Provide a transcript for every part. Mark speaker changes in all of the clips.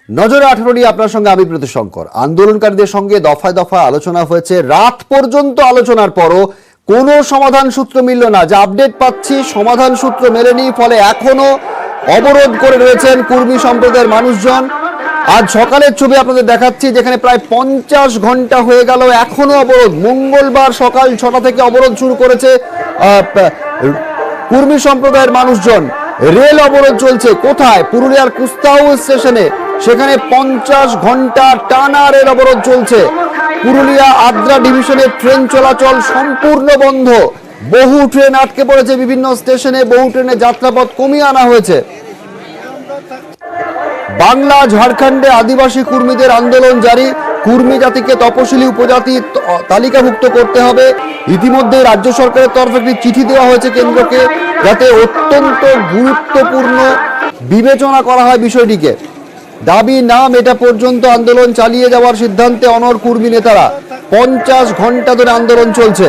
Speaker 1: নজরে 18 নিয়ে আপনার সঙ্গে আমি প্রতিশঙ্কর। আন্দোলনকারীদের সঙ্গে দফায় দফায় আলোচনা হয়েছে, রাত পর্যন্ত আলোচনার পরও কোনো সমাধান সূত্র মিলল না। যা আপডেট পাচ্ছি, সমাধান সূত্র মেলেনি, ফলে এখনো অবরোধ করে রয়েছেন কুর্মী সম্প্রদায়ের মানুষজন। আজ সকালের ছবি আপনাদের দেখাচ্ছি, যেখানে প্রায় 50 ঘন্টা হয়ে গেল, এখনো অবরোধ। মঙ্গলবার সকাল 6টা থেকে অবরোধ শুরু করেছে কুর্মী সম্প্রদায়ের মানুষজন। রেল অবরোধ চলছে কোথায়? পুরুলিয়ার কুস্তাউ স্টেশনে, সেখানে 50 ঘন্টা টানা রেল অবরোধ চলছে। পুরুলিয়া আদ্রা ডিভিশনের ট্রেন চলাচল সম্পূর্ণ বন্ধ। বহু ট্রেন আটকে পড়েছে বিভিন্ন স্টেশনে, বহু ট্রেনের যাত্রাপথ কমিয়ে আনা হয়েছে। বাংলা ঝাড়খণ্ডে আদিবাসী কুর্মীদের আন্দোলন জারি। কুর্মী জাতিকে তপশিলি উপজাতি তালিকাভুক্ত করতে হবে। ইতিমধ্যে রাজ্য সরকারের তরফে একটি চিঠি দেওয়া হয়েছে কেন্দ্রকে, যাতে অত্যন্ত গুরুত্বপূর্ণ বিবেচনা করা হয় বিষয়টিকে। দাবি না মেটা পর্যন্ত আন্দোলন চালিয়ে যাওয়ার সিদ্ধান্তে অনড় কুর্মী নেতারা। 50 ঘন্টা ধরে আন্দোলন চলছে।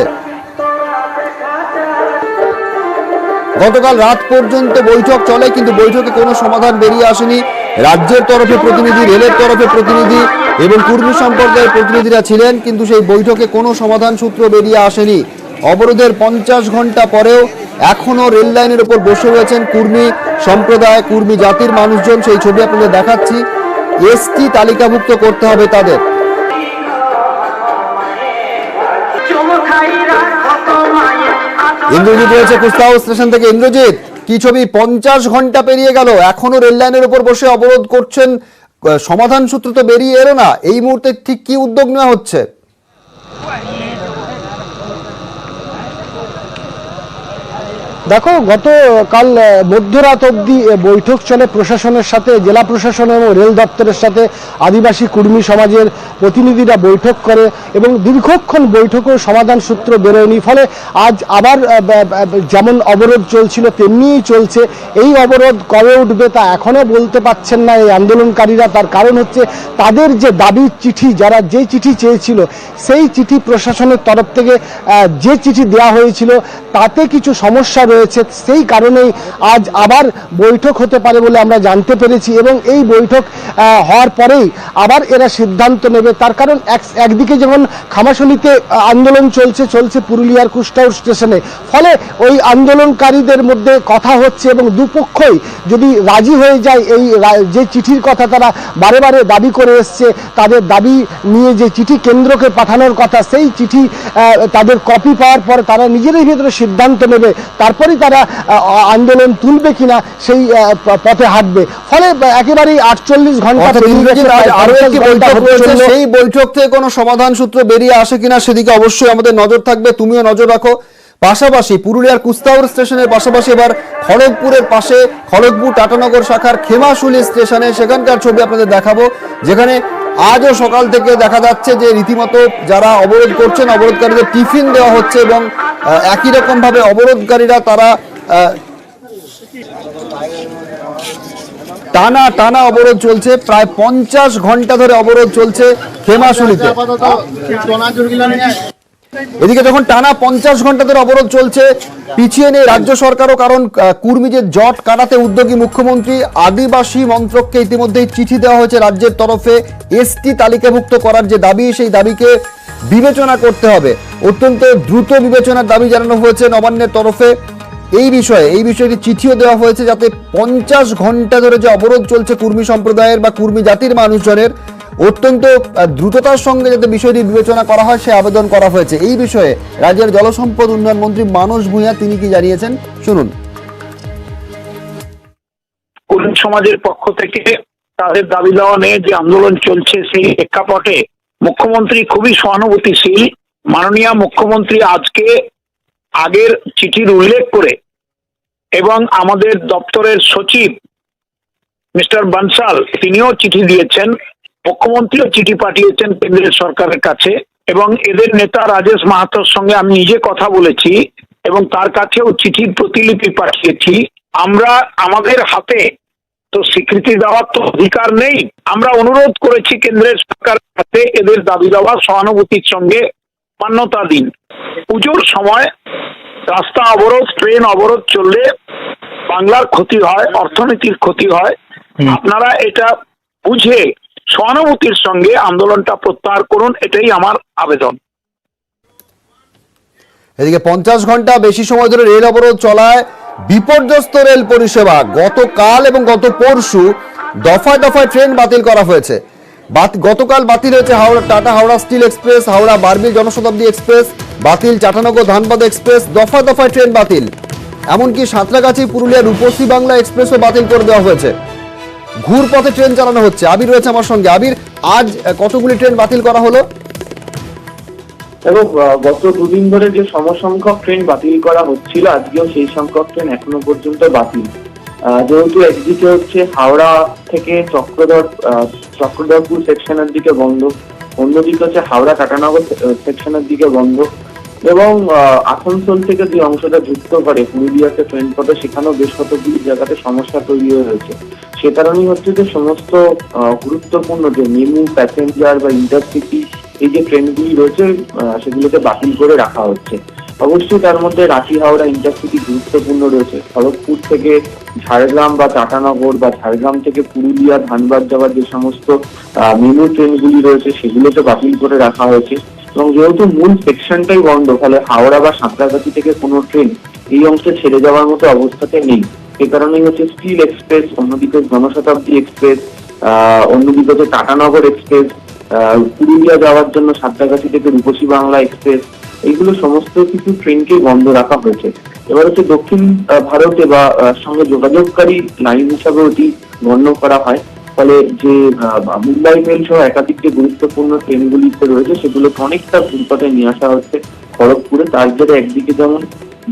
Speaker 1: গতকাল রাত পর্যন্ত বৈঠক চলে, কিন্তু বৈঠকে কোনো সমাধান বেরিয়ে আসেনি। রাজ্যের তরফে প্রতিনিধি, রেলের তরফে প্রতিনিধি এবং কুর্মী সম্প্রদায়ের প্রতিনিধিরা ছিলেন, কিন্তু সেই বৈঠকে কোনো সমাধান সূত্র বেরিয়ে আসেনি। অবরোধের 50 ঘন্টা পরেও এখনো রেল লাইনের উপর বসে রয়েছেন কুর্মী সম্প্রদায়, কুর্মী জাতির মানুষজন। সেই ছবি আপনাদের দেখাচ্ছি। এসটি তালিকাভুক্ত করতে হবে তাদের। ইন্দ্রজিৎ রয়েছে কুস্তাউ স্টেশন থেকে। ইন্দ্রজিৎ, কি ছবি? 50 ঘন্টা পেরিয়ে গেল, এখনো রেল লাইনের উপর বসে অবরোধ করছেন, সমাধান সূত্র তো বেরিয়ে এলো না। এই মুহূর্তে ঠিক কি উদ্যোগ নেওয়া হচ্ছে?
Speaker 2: দেখো, গতকাল মধ্যরাত অবধি বৈঠক চলে প্রশাসনের সাথে, জেলা প্রশাসন এবং রেল দপ্তরের সাথে। আদিবাসী কুর্মী সমাজের প্রতিনিধিরা বৈঠক করে এবং দীর্ঘক্ষণ বৈঠকেও সমাধান সূত্র বেরোয়নি। ফলে আজ আবার যেমন অবরোধ চলছিল তেমনিই চলছে। এই অবরোধ কবে উঠবে তা এখনও বলতে পারছেন না এই আন্দোলনকারীরা। তার কারণ হচ্ছে তাদের যে দাবির চিঠি, যারা যে চিঠি চেয়েছিল, সেই চিঠি প্রশাসনের তরফ থেকে যে চিঠি দেওয়া হয়েছিল তাতে কিছু সমস্যা রয়েছে। সেই কারণেই আজ আবার বৈঠক হতে পারে বলে আমরা জানতে পেরেছি এবং এই বৈঠক হওয়ার পরেই আবার এরা সিদ্ধান্ত নেবে। তার কারণ একদিকে যেমন খামাশুলিতে আন্দোলন চলছে পুরুলিয়ার কুস্টাউ স্টেশনে, ফলে ওই আন্দোলনকারীদের মধ্যে কথা হচ্ছে এবং দুপক্ষই যদি রাজি হয়ে যায়, এই যে চিঠির কথা তারা বারে বারে দাবি করে এসছে, তাদের দাবি নিয়ে যে চিঠি কেন্দ্রকে পাঠানোর কথা, সেই চিঠি তাদের কপি পাওয়ার পর তারা নিজেদের ভিতরে সিদ্ধান্ত নেবে, তারপরেই তারা আন্দোলন তুলবে কিনা সেই পথে হাঁটবে। ফলে একেবারেই 48 ঘন্টা
Speaker 1: আরো একটি বৈঠক রয়েছে, সেই বৈঠক থেকে কোনো সমাধান সূত্র বেরিয়ে আসে কিনা সেদিকে অবশ্যই আমাদের নজর থাকবে। তুমিও নজর রাখো। পাশাপাশি পুরুলিয়ার কুস্তাউর স্টেশনের পাশাপাশি এবার খড়গপুরের পাশে খড়গপুর টাটানগর শাখার খেমাশুলি স্টেশনে, সেখানকার ছবি আপনাদের দেখাবো, যেখানে আজও সকাল থেকে দেখা যাচ্ছে যে রীতিমতো যারা অবরোধ করছেন, অবরোধকারীদের টিফিন দেওয়া হচ্ছে এবং একই রকম ভাবে অবরোধকারীরা তারা টানা অবরোধ চলছে। প্রায় 50 ঘন্টা ধরে অবরোধ চলছে খেমাশুলিতে। এদিকে যখন টানা 50 ঘন্টা ধরে অবরোধ চলছে, পিছিয়ে নেই রাজ্য সরকারও, কারণ কুর্মীদের জট কাটাতে উদ্যোগী মুখ্যমন্ত্রী। আদিবাসী মন্ত্রককে ইতিমধ্যেই চিঠি দেওয়া হয়েছে রাজ্যের তরফে। এসটি তালিকাভুক্ত করার যে দাবি, সেই দাবিকে বিবেচনা করতে হবে, অত্যন্ত দ্রুত বিবেচনার দাবি জানানো হয়েছে নবান্নের তরফে। এই বিষয়টি চিঠিও দেওয়া হয়েছে, যাতে 50 ঘন্টা ধরে যে অবরোধ চলছে কুর্মী সম্প্রদায়ের বা কুর্মী জাতির মানুষজনের, অত্যন্ত দ্রুততার সঙ্গে যাতে বিষয়টি বিবেচনা করা হয় সে আবেদন করা হয়েছে। এই বিষয়ে রাজ্যের জলসম্পদ উন্নয়ন মন্ত্রী মানস ভূঁইয়া তিনি কি জানিয়েছেন, শুনুন।
Speaker 3: কুর্মী সমাজের পক্ষ থেকে তাদের দাবি দেওয়া নিয়ে যে আন্দোলন চলছে, সেই প্রেক্ষাপটে মুখ্যমন্ত্রী খুবই সহানুভূতিশীল। মাননীয় মুখ্যমন্ত্রী আজকে আগের চিঠির উল্লেখ করে এবং আমাদের দপ্তরের সচিব মিস্টার বানসাল তিনিও চিঠি দিয়েছেন, মুখ্যমন্ত্রীও চিঠি পাঠিয়েছেন কেন্দ্রের সরকারের কাছে এবং এদের নেতা রাজেশ মাহাতোর সঙ্গে আমি নিজে কথা বলেছি এবং তার কাছেও চিঠির প্রতিলিপি পাঠিয়েছি। আমরা আমাদের হাতে তো স্বীকৃতি দেওয়ার তো অধিকার নেই। আমরা অনুরোধ করেছি কেন্দ্রের সরকারের কাছে এদের দাবি দেওয়া সহানুভূতির সঙ্গে মান্যতা দিন। পুজোর সময় রাস্তা অবরোধ, ট্রেন অবরোধ চললে বাংলার ক্ষতি হয়, অর্থনীতির ক্ষতি হয়। আপনারা এটা বুঝে সহানুভূতির সঙ্গে আন্দোলনটা প্রত্যাহার করুন, এটাই আমার আবেদন।
Speaker 1: এদিকে 50 ঘন্টা বেশি সময় ধরে রেল অবরোধ চলায় বিপর্যস্ত রেল পরিষেবা। গতকাল এবং গত পরশু দফায় দফায় ট্রেন বাতিল করা হয়েছে। গতকাল বাতিল হয়েছে Howrah Tata Howrah steel express, Howrah Barbil Janshatabdi express বাতিল, টাটানগর ধানবাদ এক্সপ্রেস, দফায় দফায় ট্রেন বাতিল। এমনকি সাঁতরাগাছি পুরুলিয়া রূপসী বাংলা এক্সপ্রেসও বাতিল করে দেওয়া হয়েছে। ঘুরপথে ট্রেন চালানো হচ্ছে। আবির রয়েছে আমার সঙ্গে। আবির, আজ কতগুলি ট্রেন বাতিল করা হলো?
Speaker 4: এবং গত দুদিন ধরে যে সমসংখ্যক ট্রেন বাতিল করা হচ্ছিল, আজকেও সেই সংখ্যক ট্রেন এখনো পর্যন্ত বাতিল। যেহেতু একদিকে হচ্ছে হাওড়া থেকে চক্রধরপুর সেকশনের দিকে বন্ধ, অন্যদিকে হচ্ছে হাওড়া টাটানগর সেকশনের দিকে বন্ধ, এবং আসানসোল থেকে যে অংশটা যুক্ত করে পুরুলিয়াতে ট্রেন পথে, সেখানেও বেশ কতগুলি জায়গাতে সমস্যা তৈরি হয়েছে। সে কারণেই হচ্ছে যে সমস্ত গুরুত্বপূর্ণ যে মেমু, প্যাসেঞ্জার বা ইন্টারসিটি এই যে ট্রেনগুলি রয়েছে সেগুলোকে বাতিল করে রাখা হচ্ছে। অবশ্যই তার মধ্যে রাঁচি হাওড়া ইন্টারসিটি গুরুত্বপূর্ণ রয়েছে। খড়গপুর থেকে ঝাড়গ্রাম বা টাটানগর বা ঝাড়গ্রাম থেকে পুরুলিয়া ধানবাদ যাওয়ার যে সমস্ত মেমু ট্রেনগুলি রয়েছে সেগুলোকে বাতিল করে রাখা হয়েছে। এবং যেহেতু মূল সেকশনটাই বন্ধ, ফলে হাওড়া বা সাঁতরাগাছি থেকে কোনো ট্রেন এই অংশে ছেড়ে যাওয়ার মতো অবস্থাতে নেই। সে কারণেই হচ্ছে স্টিল এক্সপ্রেস, অন্যদিকে জনশতাব্দী এক্সপ্রেস, অন্যদিকে হচ্ছে টাটানগর এক্সপ্রেস, পুরুলিয়া যাওয়ার জন্য সাঁতরাগাছি থেকে রূপসী বাংলা এক্সপ্রেস, এইগুলো সমস্ত কিছু ট্রেনকে বন্ধ রাখা হয়েছে। এবার হচ্ছে দক্ষিণ ভারতে বা সঙ্গে যোগাযোগকারী লাইন হিসাবে ওটি গণ্য করা হয়। ফলে যে মুম্বাই মেল সহ একাধিক যে গুরুত্বপূর্ণ ট্রেনগুলিতে রয়েছে সেগুলোকে অনেকটা ঘুরপথে নিয়ে আসা হচ্ছে খড়গপুরে। তার জন্য একদিকে যেমন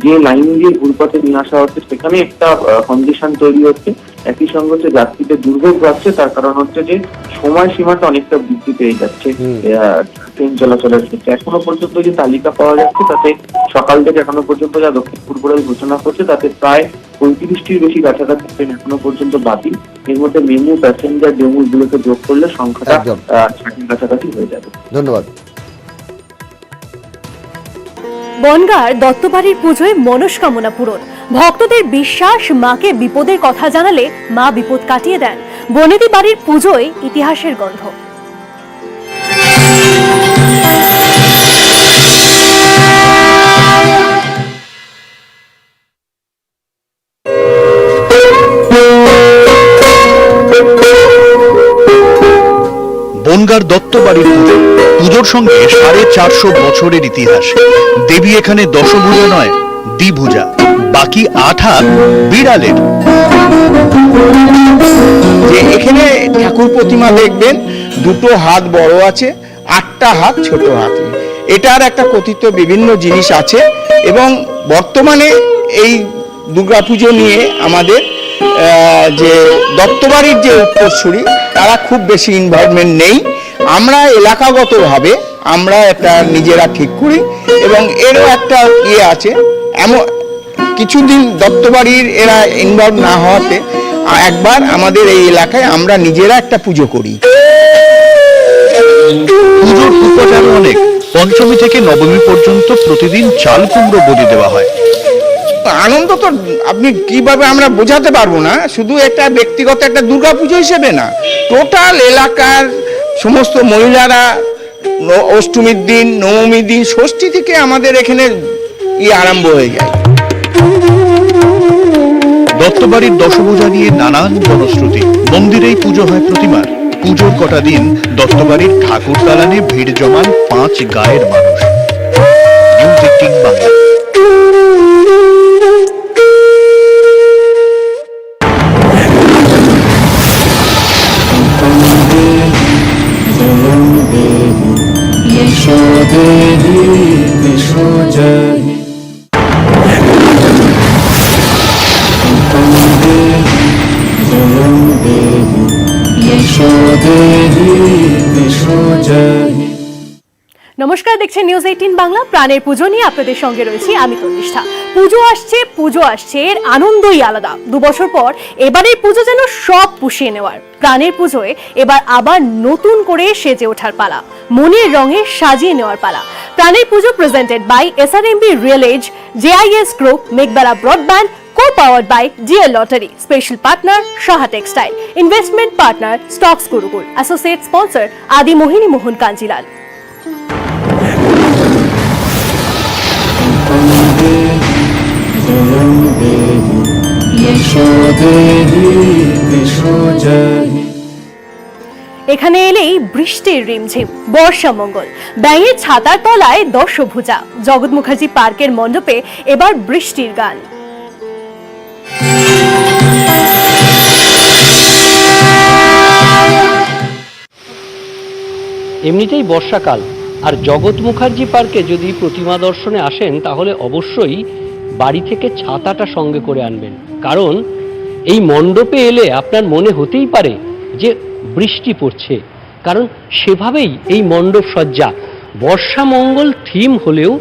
Speaker 4: যে লাইন দিয়ে ঘুরপথে নিয়ে আসা হচ্ছে সেখানে একটা কন্ডিশন তৈরি হচ্ছে, একই সঙ্গে হচ্ছে যাত্রীদের দুর্ভোগ পাচ্ছে। তার কারণ হচ্ছে যে সময়সীমাটা অনেকটা বৃদ্ধি পেয়ে যাচ্ছে ট্রেন চলাচলের ক্ষেত্রে। এখনো পর্যন্ত যে তালিকা পাওয়া যাচ্ছে তাতে সকাল থেকে এখনো পর্যন্ত যা দক্ষিণ পূর্ব রেল ঘোষণা করছে তাতে প্রায় 35টির বেশি কাছাকাছি ট্রেন এখনো পর্যন্ত বাতিল। এর মধ্যে মেমু, প্যাসেঞ্জার, ডেমু এগুলোকে যোগ করলে সংখ্যাটা 60 কাছাকাছি হয়ে যাবে।
Speaker 1: ধন্যবাদ।
Speaker 5: বনগাঁর দত্তবাড়ির পুজোয় মনস্কামনা পূরণ। ভক্তদের বিশ্বাস, মাকে বিপদের কথা জানালে মা বিপদ কাটিয়ে দেন। বনেদি বাড়ির পুজোয় ইতিহাসের গন্ধ।
Speaker 6: বনগাঁর দত্তবাড়ির পুজো, পুজোর সঙ্গে 450 বছরের ইতিহাস। দেবী এখানে দশভুজা নয়, দ্বিভুজা, বাকি 8 হাত বিড়ালের।
Speaker 7: যে এখানে ঠাকুর প্রতিমা দেখবেন, 2টো হাত বড় আছে, 8টা হাত ছোট হাতে। এটার একটা কথিত বিভিন্ন জিনিস আছে। এবং বর্তমানে এই দুর্গাপুজো নিয়ে আমাদের যে দত্তবাড়ির যে উত্তরসূরি তারা খুব বেশি ইনভলভমেন্ট নেই। আমরা এলাকাগতভাবে আমরা একটা নিজেরা ঠিক করি, এবং এরও একটা আছে। এমন কিছুদিন দত্তবাড়ির এরা ইনভলভ না হওয়াতে একবার আমাদের এই এলাকায় আমরা নিজেরা একটা পুজো করি।
Speaker 6: পুজোর উপাচার অনেক। পঞ্চমী থেকে নবমী পর্যন্ত প্রতিদিন চাল কুমড়ো বলি দেওয়া হয়।
Speaker 7: আনন্দ তো আপনি কিভাবে আমরা বোঝাতে পারবো না, শুধু একটা ব্যক্তিগত একটা দুর্গাপুজো হিসেবে না, টোটাল এলাকার সমস্ত মহিলারা অষ্টমীর দিন, নবমীর দিন, ষষ্ঠী থেকে আমাদের এখানে আরম্ভ হয়ে যায়।
Speaker 6: দত্তবাড়ির দশভুজা নিয়ে নানান জনশ্রুতি। মন্দিরেই পুজো হয় প্রতিমার। পুজোর কটা দিন দত্তবাড়ির ঠাকুর দালানে ভিড় জমান 5 গায়ের মানুষ। নিউজ 18 বাংলা।
Speaker 5: নমস্কার, দেখছেন নিউজ 18 বাংলা। প্রাণের পুজো নিয়ে আপনাদের সঙ্গে রয়েছি আমি তনিষ্ঠা। পুজো আসছে, এর আনন্দই আলাদা। 2 বছর পর এবারের পুজো যেন সব পুষিয়ে নেওয়ার। প্রাণের পুজোয় এবার আবার নতুন করে সেজে ওঠার পালা, মনের রঙে সাজিয়ে নেওয়ার পালা। প্রাণের পুজো presented by SRMB real edge, JIS group, Meghbela broadband, Co-powered by DL Lottery, special partner Shaha Textile, investment partner Stocks Gurukul, associate sponsor Adi Mohini Mohan Kanjilal. এখানে এলেই বৃষ্টির রিমঝিম, বর্ষা মঙ্গল, ব্যাঙের ছাতার তলায় দশভুজা, জগৎ মুখার্জি পার্কের মণ্ডপে এবার বৃষ্টির গান।
Speaker 8: এমনিতেই বর্ষাকাল, আর জগৎ মুখার্জি পার্কে যদি প্রতিমা দর্শনে আসেন তাহলে অবশ্যই বাড়ি থেকে ছাতাটা সঙ্গে করে আনবেন, কারণ এই মণ্ডপে এলে আপনার মনে হতেই পারে যে বৃষ্টি পড়ছে, কারণ সেভাবেই এই মণ্ডপ সজ্জা। বর্ষা মঙ্গল থিম হলেও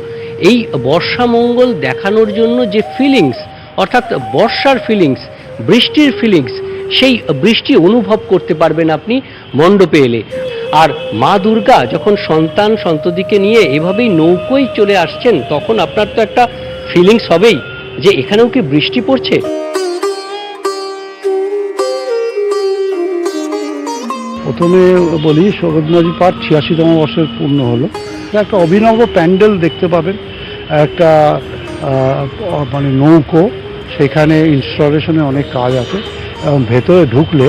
Speaker 8: এই বর্ষা মঙ্গল দেখানোর জন্য যে ফিলিংস, অর্থাৎ বর্ষার ফিলিংস, বৃষ্টির ফিলিংস, সেই বৃষ্টি অনুভব করতে পারবেন আপনি মণ্ডপে এলে। আর মা দুর্গা যখন সন্তান সন্ততিকে নিয়ে এভাবেই নৌকোয় চলে আসছেন, তখন আপনার তো একটা ফিলিংস হবেই যে এখানেও কি বৃষ্টি পড়ছে।
Speaker 2: প্রথমে বলি, জগন্নাথ পার্ক 86তম বর্ষের পূর্ণ হলো। একটা অভিনব প্যান্ডেল দেখতে পাবেন, একটা মানে নৌকো, সেখানে ইনস্টলেশনে অনেক কাজ আছে এবং ভেতরে ঢুকলে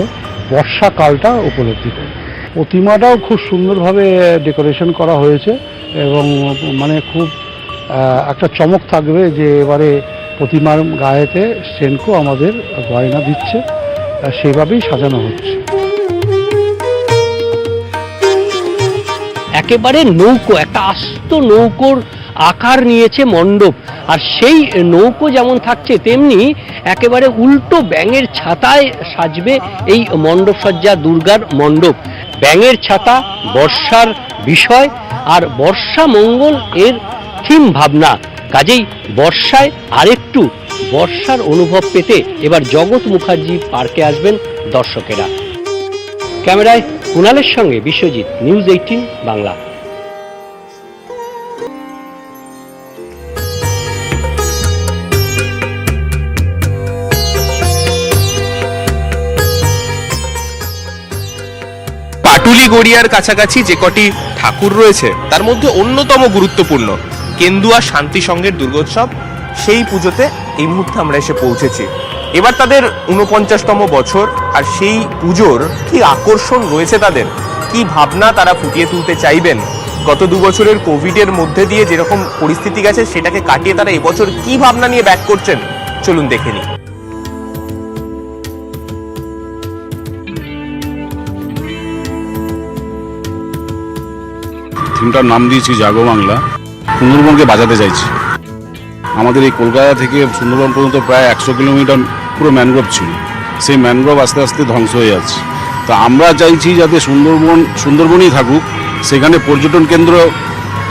Speaker 2: বর্ষাকালটা উপলব্ধি করে। প্রতিমাটাও খুব সুন্দরভাবে ডেকোরেশন করা হয়েছে এবং মানে খুব একটা চমক থাকবে যে এবারে প্রতিমার গায়েতে সেনকো আমাদের গয়না দিচ্ছে, সেভাবেই সাজানো হচ্ছে।
Speaker 8: একেবারে নৌকো, একটা আস্ত নৌকোর আকার নিয়েছে মণ্ডপ, আর সেই নৌকো যেমন থাকছে তেমনি একেবারে উল্টো ব্যাঙের ছাতায় সাজবে এই মণ্ডপ সজ্জা দুর্গার মণ্ডপ। ব্যাঙের ছাতা বর্ষার বিষয়, আর বর্ষা মঙ্গল এর থিম ভাবনা, কাজেই বর্ষায় আরেকটু বর্ষার অনুভব পেতে এবার জগৎ মুখার্জি পার্কে আসবেন দর্শকেরা। ক্যামেরায় কুণালের সঙ্গে বিশ্বজিৎ, নিউজ 18 বাংলা।
Speaker 9: পাটুলি গড়িয়ার কাছাকাছি যে কটি ঠাকুর রয়েছে তার মধ্যে অন্যতম গুরুত্বপূর্ণ কেন্দুয়া শান্তি সংঘের দুর্গোৎসব, সেই পুজোতে এই মুহূর্তে আমরা এসে পৌঁছেছি। এবার তাদের 49তম বছর, আর সেই পুজোর কি আকর্ষণ রয়েছে, তাদের কি ভাবনা তারা ফুটিয়ে তুলতে চাইবেন, গত 2 বছরের কোভিডের মধ্যে দিয়ে যেরকম পরিস্থিতি গেছে সেটাকে কাটিয়ে তারা এবছর কি ভাবনা নিয়ে ব্যাক করছেন, চলুন দেখে নিই।
Speaker 10: থিমটার নাম দিয়েছি জাগো বাংলা। সুন্দরবনকে বাঁচাতে চাইছি। আমাদের এই কলকাতা থেকে সুন্দরবন পর্যন্ত প্রায় 100 কিলোমিটার পুরো ম্যানগ্রোভ ছিল, সেই ম্যানগ্রোভ আস্তে আস্তে ধ্বংস হয়ে যাচ্ছে। তো আমরা চাইছি যাতে সুন্দরবনই থাকুক, সেখানে পর্যটন কেন্দ্র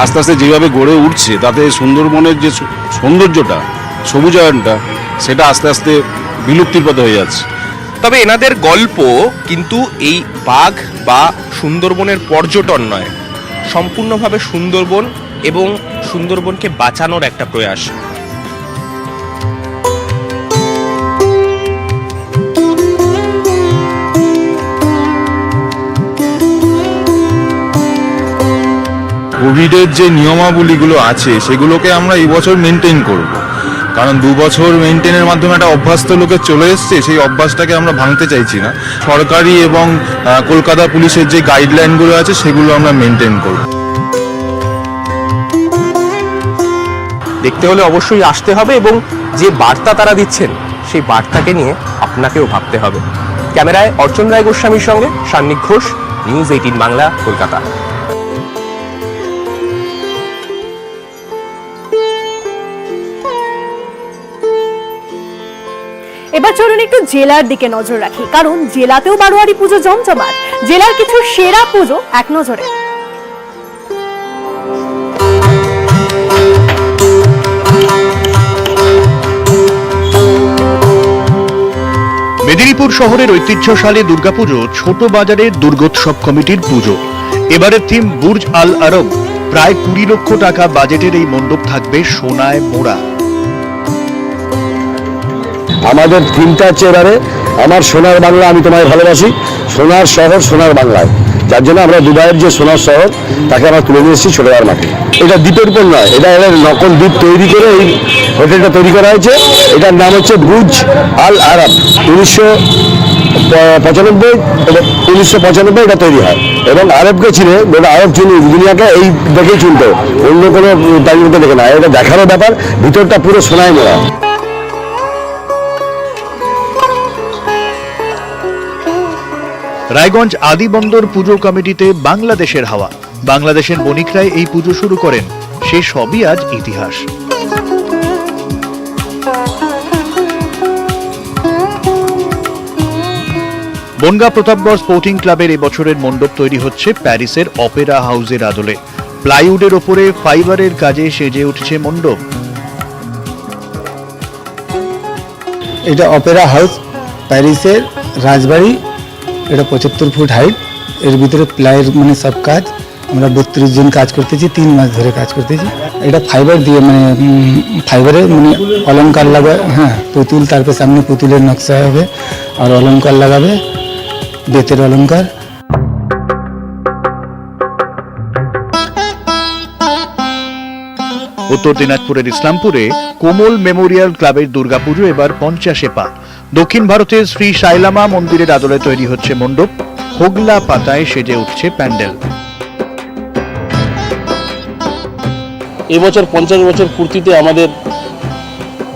Speaker 10: আস্তে আস্তে যেভাবে গড়ে উঠছে তাতে সুন্দরবনের যে সৌন্দর্যটা, সবুজায়নটা, সেটা আস্তে আস্তে বিলুপ্তির পথে হয়ে যাচ্ছে।
Speaker 9: তবে এনাদের গল্প কিন্তু এই বাঘ বা সুন্দরবনের পর্যটন নয়, সম্পূর্ণভাবে সুন্দরবন এবং সুন্দরবনকে বাঁচানোর একটা প্রয়াস।
Speaker 10: কোভিডের যে নিয়মাবলীগুলো আছে সেগুলোকে আমরা এই বছর মেনটেন করব, কারণ 2 বছর মেনটেনের মাধ্যমে একটা অভ্যাস তো লোকের চলে এসছে, সেই অভ্যাসটাকে আমরা ভাঙতে চাইছি না। সরকারি এবং কলকাতা পুলিশের যে গাইডলাইনগুলো আছে সেগুলো আমরা মেনটেন করব।
Speaker 9: দেখতে হলে অবশ্যই আসতে হবে, এবং যে বার্তা তারা দিচ্ছেন সেই বার্তাকে নিয়ে আপনাকেও ভাবতে হবে। ক্যামেরায় অর্চন রায় গোস্বামীর সঙ্গে সান্নিক ঘোষ, নিউজ 18 বাংলা, কলকাতা।
Speaker 5: এবার চলুন একটু জেলার দিকে নজর রাখি, কারণ জেলাতেও বারোয়ারি পুজো জমজমাট। জেলার কিছু সেরা পুজো এক নজরে।
Speaker 6: মেদিনীপুর শহরের ঐতিহ্যশালী দুর্গাপুজো ছোট বাজারের দুর্গোৎসব কমিটির পুজো। এবারের থিম বুর্জ আল আরব। প্রায় 20 লক্ষ টাকা বাজেটের এই মণ্ডপ থাকবে সোনায় মোড়া।
Speaker 11: আমাদের থিমটা হচ্ছে এবারে আমার সোনার বাংলা আমি তোমায় ভালোবাসি, সোনার শহর সোনার বাংলায়। যার জন্য আমরা দুবাইয়ের যে সোনার শহর তাকে আমরা তুলে নিয়ে এসেছি ছোটবার মাঠে। এটা দ্বীপের উপর নয়, এটা নকল দ্বীপ তৈরি করে এই হোটেলটা তৈরি করা হয়েছে। এটার নাম হচ্ছে বুর্জ আল আরব। 1995 এটা তৈরি হয় এবং আরবকে চিনে, গোটা আরব চিনে, দুনিয়াকে এই দেখেই চিনত, অন্য কোনো তালিমকে দেখে না। এটা দেখারও ব্যাপার, ভিতরটা পুরো সোনায় মোড়া।
Speaker 6: রায়গঞ্জ আদিবন্দর পুজো কমিটিতে বাংলাদেশের হাওয়া। বাংলাদেশের বণিকরাই এই পুজো শুরু করেন, সে সবই আজ ইতিহাস। বনগাঁ প্রতাপগড় স্পোর্টিং ক্লাবের এবছরের মণ্ডপ তৈরি হচ্ছে প্যারিসের অপেরা হাউসের আদলে। প্লাইউডের ওপরে ফাইবারের কাজে সেজে উঠছে মণ্ডপ।
Speaker 2: এটা অপেরা হাউস, প্যারিসের রাজবাড়ি। এটা 75 ফুট হাইট। এর ভিতরে প্লাইয়ের মানে সব কাজ। আমরা 32 জন কাজ করতেছি, 3 মাস ধরে কাজ করতেছি। এটা ফাইবার দিয়ে মানে ফাইবারে মানে অলঙ্কার লাগাবে, হ্যাঁ পুতুল, তারপর সামনে পুতুলের নকশা হবে আর অলঙ্কার লাগাবে, বেতের অলঙ্কার।
Speaker 6: উত্তর দিনাজপুরের ইসলামপুরে কোমল মেমোরিয়াল ক্লাবের দুর্গাপুজো এবার 50-এ পা। দক্ষিণ ভারতের শ্রী সাইলামা মন্দিরের আদলে তৈরি হচ্ছে মণ্ডপ, হোগলা পাতায় সেজে উঠছে প্যান্ডেল।
Speaker 12: এবছর 50 বছর পূর্তিতে আমাদের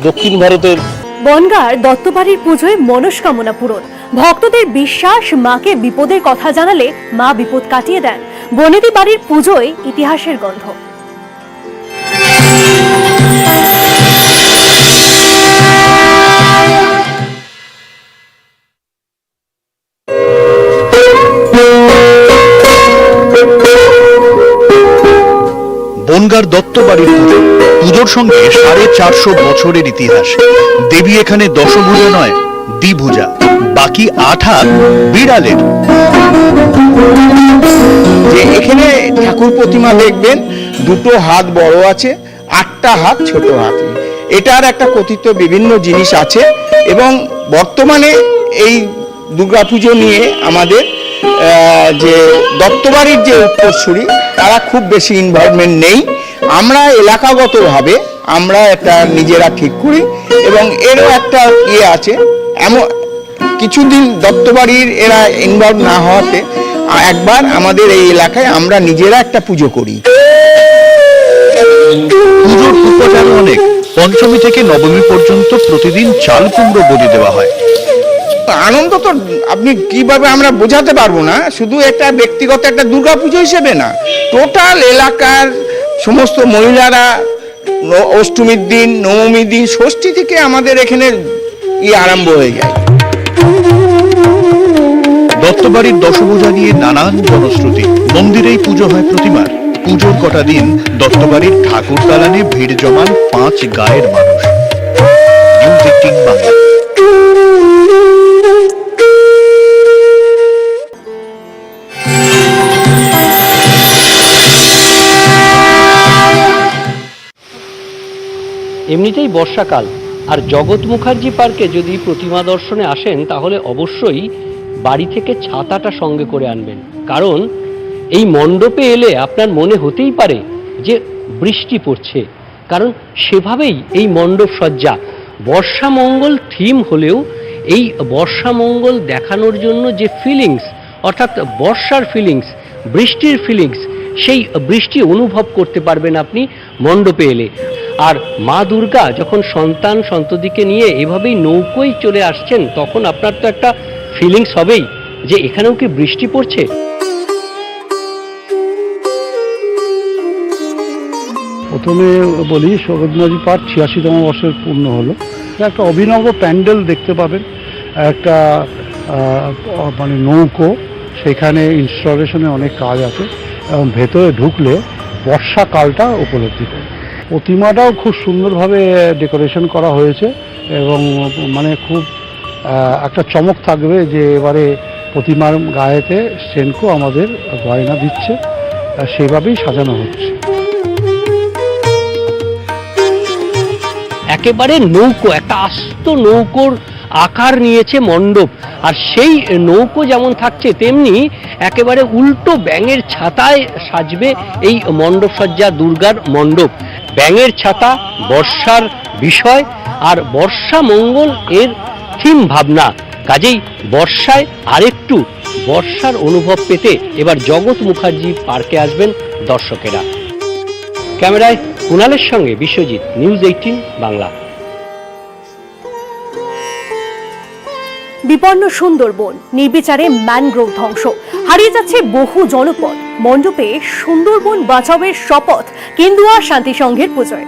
Speaker 12: দক্ষিণ ভারতের
Speaker 5: বনগাঁর দত্তবাড়ির পুজোয় মনস্কামনা পূরণ। ভক্তদের বিশ্বাস, মাকে বিপদের কথা জানালে মা বিপদ কাটিয়ে দেন। বনেদি বাড়ির পুজোয় ইতিহাসের গন্ধ।
Speaker 6: বনগাঁর দত্তবাড়ির পুজো, পুজোর সঙ্গে 450 বছরের ইতিহাস। দেবী এখানে দশভুজা নয়, দ্বিভুজা, বাকি 8 হাত বিড়ালের।
Speaker 7: যে এখানে ঠাকুর প্রতিমা দেখবেন, 2 হাত বড় আছে, 8টা হাত ছোট হাতে। এটার একটা কথিত বিভিন্ন জিনিস আছে এবং বর্তমানে এই দুর্গাপুজো নিয়ে আমাদের যে দত্তবাড়ির যে উত্তরসূরি তারা খুব বেশি ইনভলভমেন্ট নেই। আমরা এলাকাগতভাবে আমরা একটা নিজেরা ঠিক করি এবং এরও একটা ইয়ে আছে। এমন কিছুদিন দত্তবাড়ির এরা ইনভলভ না হওয়াতে একবার আমাদের এই এলাকায় আমরা নিজেরা একটা পুজো করি।
Speaker 6: পুজোর উপাচার অনেক। পঞ্চমী থেকে নবমী পর্যন্ত প্রতিদিন চাল কুমড়ো বলি দেওয়া হয়।
Speaker 7: আনন্দ তো আপনি কিভাবে আমরা বোঝাতে পারবো না, শুধু একটা ব্যক্তিগত একটা দুর্গাপুজো হিসেবে না, টোটাল এলাকার সমস্ত মহিলারা অষ্টমীর দিন, নবমীর দিন, ষষ্ঠী থেকে আমাদের এখানে আরম্ভ হয়ে যায়।
Speaker 6: দত্তবাড়ির দশভুজা নিয়ে নানান জনশ্রুতি। মন্দিরেই পুজো হয় প্রতিমার। পুজোর কটা দিন দত্তবাড়ির ঠাকুর দালানে ভিড় জমান 5 গায়ের মানুষ। নিউজ 18 বাংলা।
Speaker 8: এমনিতেই বর্ষাকাল, আর জগৎ মুখার্জি পার্কে যদি প্রতিমা দর্শনে আসেন তাহলে অবশ্যই বাড়ি থেকে ছাতাটা সঙ্গে করে আনবেন। কারণ এই মণ্ডপে এলে আপনার মনে হতেই পারে যে বৃষ্টি পড়ছে, কারণ সেভাবেই এই মণ্ডপ সজ্জা। বর্ষামঙ্গল থিম হলেও এই বর্ষামঙ্গল দেখানোর জন্য যে ফিলিংস, অর্থাৎ বর্ষার ফিলিংস, বৃষ্টির ফিলিংস, সেই বৃষ্টি অনুভব করতে পারবেন আপনি মণ্ডপে এলে। আর মা দুর্গা যখন সন্তান সন্ততিকে নিয়ে এভাবেই নৌকোয় চলে আসছেন, তখন আপনার তো একটা ফিলিংস হবেই যে এখানেও কি বৃষ্টি পড়ছে।
Speaker 2: প্রথমে বলি, জগন্নাথজি পার্ক 86তম বর্ষের পূর্ণ হলো। একটা অভিনব প্যান্ডেল দেখতে পাবেন, একটা মানে নৌকো, সেখানে ইনস্টলেশনে অনেক কাজ আছে এবং ভেতরে ঢুকলে বর্ষাকালটা উপলব্ধি করে। প্রতিমাটাও খুব সুন্দরভাবে ডেকোরেশন করা হয়েছে এবং মানে খুব একটা চমক থাকবে যে এবারে প্রতিমার গায়েতে সেনকো আমাদের গয়না দিচ্ছে, সেভাবেই সাজানো হচ্ছে।
Speaker 8: একেবারে নৌকো, একটা আস্ত নৌকোর আকার নিয়েছে মণ্ডপ। আর সেই নৌকো যেমন থাকছে তেমনি একেবারে উল্টো ব্যাঙের ছাতায় সাজবে এই মণ্ডপ সজ্জা দুর্গার মণ্ডপ। ব্যাঙের ছাতা বর্ষার বিষয়, আর বর্ষা মঙ্গল এর থিম ভাবনা। কাজেই বর্ষায় আরেকটু বর্ষার অনুভব পেতে এবার জগৎ মুখার্জি পার্কে আসবেন দর্শকেরা। ক্যামেরায় কুণালের সঙ্গে বিশ্বজিৎ, নিউজ 18 বাংলা।
Speaker 5: বিপন্ন সুন্দরবন, নির্বিচারে ম্যানগ্রোভ ধ্বংস, হারিয়ে যাচ্ছে বহু জনপদ। মণ্ডপে সুন্দরবন বাঁচাওয়ের শপথ কেন্দুয়া শান্তি সংঘের পুজোয়।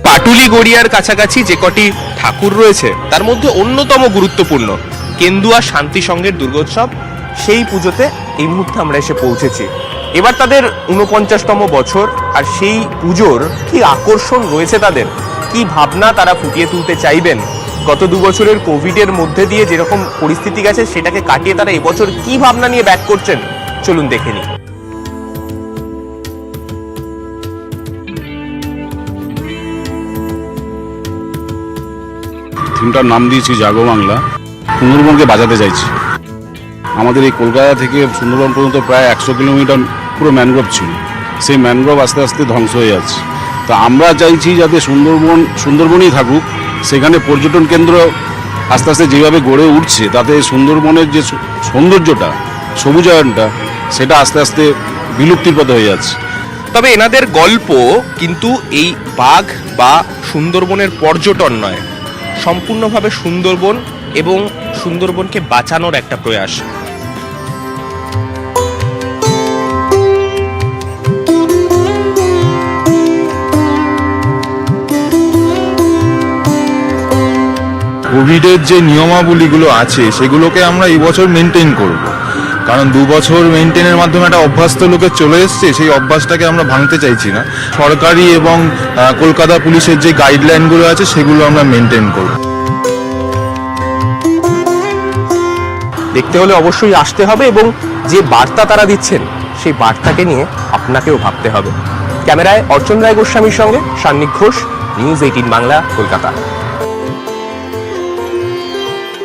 Speaker 9: পাটুলি গড়িয়ার কাছাকাছি যে কটি ঠাকুর রয়েছে তার মধ্যে অন্যতম গুরুত্বপূর্ণ কেন্দুয়া শান্তি সংঘের দুর্গোৎসব, সেই পুজোতে এই মুহূর্তে আমরা এসে পৌঁছেছি। এবার তাদের 49তম বছর, আর সেই পুজোর কি আকর্ষণ রয়েছে, তাদের কি ভাবনা তারা ফুটিয়ে তুলতে চাইবেন। গত 2 বছরের কোভিডের মধ্যে দিয়ে যেরকম পরিস্থিতি গেছে সেটাকে কাটিয়ে তারা এবছর কি ভাবনা নিয়ে ব্যাক করছেন, চলুন দেখে নিই।
Speaker 10: থিমটার নাম দিয়েছি জাগো বাংলা। সুন্দরবনকে বাঁচাতে চাইছি। আমাদের এই কলকাতা থেকে সুন্দরবন পর্যন্ত প্রায় 100 কিলোমিটার পুরো ম্যানগ্রোভ ছিল, সেই ম্যানগ্রোভ আস্তে আস্তে ধ্বংস হয়ে যাচ্ছে। তা আমরা চাইছি যাতে সুন্দরবনই থাকুক, সেখানে পর্যটন কেন্দ্র আস্তে আস্তে যেভাবে গড়ে উঠছে তাতে সুন্দরবনের যে সৌন্দর্যটা, সবুজায়নটা, সেটা আস্তে আস্তে বিলুপ্তির পথে হয়ে যাচ্ছে।
Speaker 9: তবে এনাদের গল্প কিন্তু এই বাঘ বা সুন্দরবনের পর্যটন নয়, সম্পূর্ণভাবে সুন্দরবন এবং সুন্দরবনকে বাঁচানোর একটা প্রয়াস।
Speaker 13: কোভিডের যে নিয়মাবলীগুলো আছে সেগুলোকে আমরা এই বছর মেনটেন করব, কারণ 2 বছর মেনটেনের মাধ্যমে একটা অভ্যাস তো লোকে চলে এসছে, সেই অভ্যাসটাকে আমরা ভাঙতে চাইছি না। সরকারি এবং কলকাতা পুলিশের যে গাইডলাইনগুলো আছে সেগুলো আমরা মেনটেন করব।
Speaker 9: দেখতে হলে অবশ্যই আসতে হবে, এবং যে বার্তা তারা দিচ্ছেন সেই বার্তাকে নিয়ে আপনাকেও ভাবতে হবে। ক্যামেরায় অর্চন রায় গোস্বামীর সঙ্গে সান্নিক ঘোষ, নিউজ 18 বাংলা, কলকাতা।